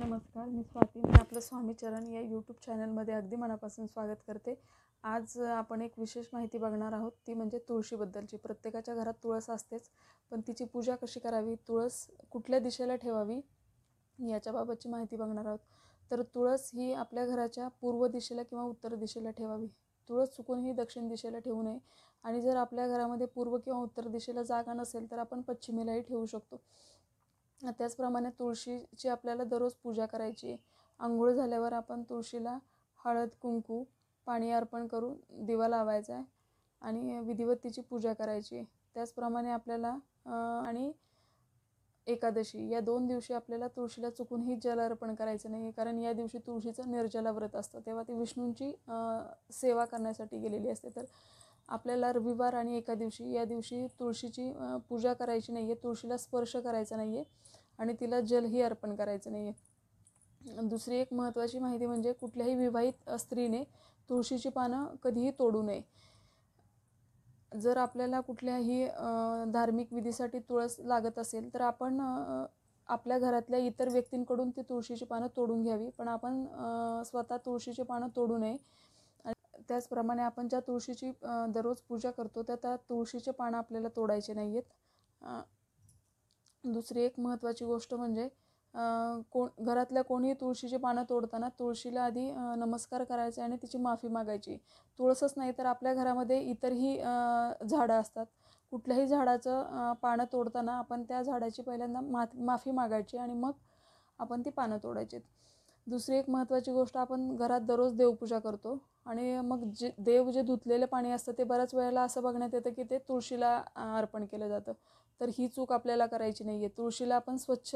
नमस्कार, मी स्वाती. मी आपलं स्वामीचरण या यूट्यूब चॅनलमध्ये अगदी मनापासून स्वागत करते. आज आपण एक विशेष माहिती बघणार आहोत, ती म्हणजे तुळशीबद्दलची. प्रत्येकाच्या घरात तुळस असतेच, पण तिची पूजा कशी करावी, तुळस कुठल्या दिशेला ठेवावी याच्याबाबतची माहिती बघणार आहोत. तर तुळस ही आपल्या घराच्या पूर्व दिशेला किंवा उत्तर दिशेला ठेवावी. तुळस चुकूनही दक्षिण दिशेला ठेवू नये. आणि जर आपल्या घरामध्ये पूर्व किंवा उत्तर दिशेला जागा नसेल तर आपण पश्चिमेलाही ठेवू शकतो. त्याचप्रमाणे तुळशीची आपल्याला दररोज पूजा करायची आहे. आंघोळ झाल्यावर आपण तुळशीला हळद, कुंकू, पाणी अर्पण करून दिवा लावायचा आहे आणि विधिवत तिची पूजा करायची आहे. त्याचप्रमाणे आपल्याला आणि एकादशी या 2 दिवशी आपल्याला तुळशीला चुकूनही जल अर्पण करायचं नाही, कारण या दिवशी तुळशीचं निर्जला व्रत असतं. तेव्हा ती विष्णूंची सेवा करण्यासाठी गेलेली असते. तर आपल्याला रविवार आणि एकादशी या दिवशी तुळशीची पूजा करायची नाही आहे, तुळशीला स्पर्श करायचा नाही आहे आणि तिला जलही अर्पण करायचं नाही आहे. दुसरी एक महत्त्वाची माहिती म्हणजे कुठल्याही विवाहित स्त्रीने तुळशीची पानं कधीही तोडू नये. जर आपल्याला कुठल्याही धार्मिक विधीसाठी तुळस लागत असेल तर आपण आपल्या घरातल्या इतर व्यक्तींकडून ती तुळशीची पानं तोडून घ्यावी, पण आपण स्वतः तुळशीची पानं तोडू नये. त्याचप्रमाणे आपण ज्या तुळशीची दररोज पूजा करतो त्या तुळशीचे पानं आपल्याला तोडायचे नाही आहेत. दुसरी एक महत्त्वाची गोष्ट म्हणजे घरातल्या कोणीही तुळशीची पानं तोडताना तुळशीला आधी नमस्कार करायचे आणि तिची माफी मागायची. तुळसच नाही तर आपल्या घरामध्ये इतरही झाडं असतात. कुठल्याही झाडाचं पानं तोडताना आपण त्या झाडाची पहिल्यांदा माफी मागायची आणि मग आपण ती पानं तोडायची. दुसरी एक महत्त्वाची गोष्ट, आपण घरात दररोज देवपूजा करतो आणि मग देव जे धुतलेलं पाणी असतं ते बऱ्याच वेळेला असं बघण्यात येतं की ते तुळशीला अर्पण केलं जातं. तर ही चूक आपल्याला करायची नाही आहे. तुळशीला आपण स्वच्छ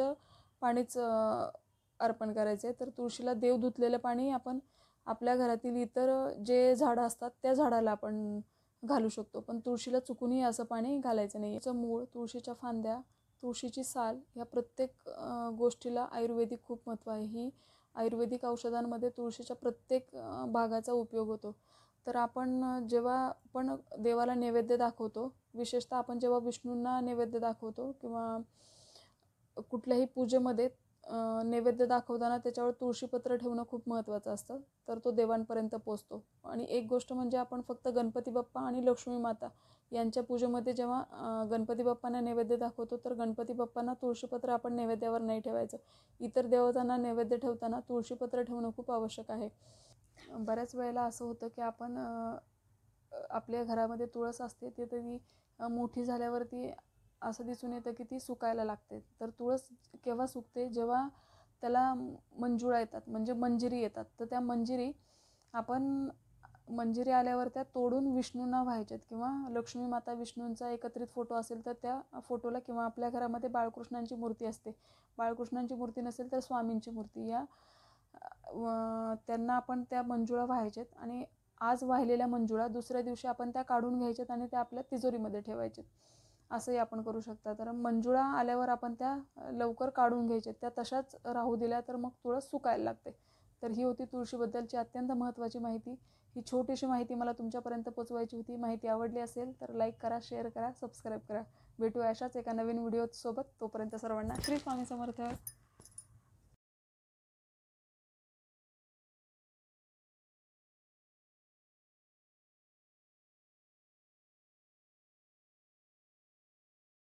पाणीच अर्पण करायचं आहे. तर तुळशीला देव धुतलेलं पाणी आपण आपल्या घरातील इतर जे झाडं असतात त्या झाडाला आपण घालू शकतो, पण तुळशीला चुकूनही असं पाणी घालायचं नाही. याचं मूळ, तुळशीच्या फांद्या, तुळशीची साल या प्रत्येक गोष्टीला आयुर्वेदिक खूप महत्त्व आहे. ही आयुर्वेदिक औषधांमध्ये तुळशीच्या प्रत्येक भागाचा उपयोग होतो. तर आपण जेव्हा पण देवाला नैवेद्य दाखवतो, विशेषतः आपण जेव्हा विष्णूंना नैवेद्य दाखवतो किंवा कुठल्याही पूजेमध्ये नैवेद्य दाखवताना त्याच्यावर तुळशीपत्र ठेवणं खूप महत्त्वाचं असतं, तर तो देवांपर्यंत पोचतो. आणि एक गोष्ट म्हणजे आपण फक्त गणपती बाप्पा आणि लक्ष्मी माता यांच्या पूजेमध्ये जेव्हा गणपती बाप्पांना नैवेद्य दाखवतो तर गणपती बाप्पांना तुळशीपत्र आपण नैवेद्यावर नाही ठेवायचं. इतर देवतांना नैवेद्य ठेवताना तुळशीपत्र ठेवणं खूप आवश्यक आहे. बऱ्याच वेळेला असं होतं की आपण आपल्या घरामध्ये तुळस असते ती तरी मोठी झाल्यावरती असं दिसून येतं की ती सुकायला लागते. तर तुळस केव्हा सुकते, जेव्हा त्याला मंजुळा येतात, म्हणजे मंजिरी येतात. तर त्या मंजिरी आल्यावर त्या तोडून विष्णूंना व्हायच्यात किंवा लक्ष्मी माता विष्णूंचा एकत्रित फोटो असेल तर त्या फोटोला, किंवा आपल्या घरामध्ये बाळकृष्णांची मूर्ती असते, बाळकृष्णांची मूर्ती नसेल तर स्वामींची मूर्ती, या त्यांना आपण त्या मंजुळा व्हायच्यात आणि आज वाहिलेल्या मंजुळा दुसऱ्या दिवशी आपण त्या काढून घ्यायच्यात आणि त्या आपल्या तिजोरीमध्ये ठेवायच्यात. असंही आपण करू शकता. तर मंजुळा आल्यावर आपण त्या लवकर काढून घ्यायच्यात, त्या तशाच राहू दिल्या तर मग तुळस सुकायला लागते. तर ही होती तुळशीबद्दलची अत्यंत महत्त्वाची माहिती. ही छोटीशी माहिती मला तुमच्यापर्यंत पोचवायची होती. माहिती आवडली असेल तर लाईक करा, शेअर करा, सबस्क्राईब करा. भेटूया अशाच एका नवीन व्हिडिओसोबत. तोपर्यंत सर्वांना श्री स्वामी समर्थ.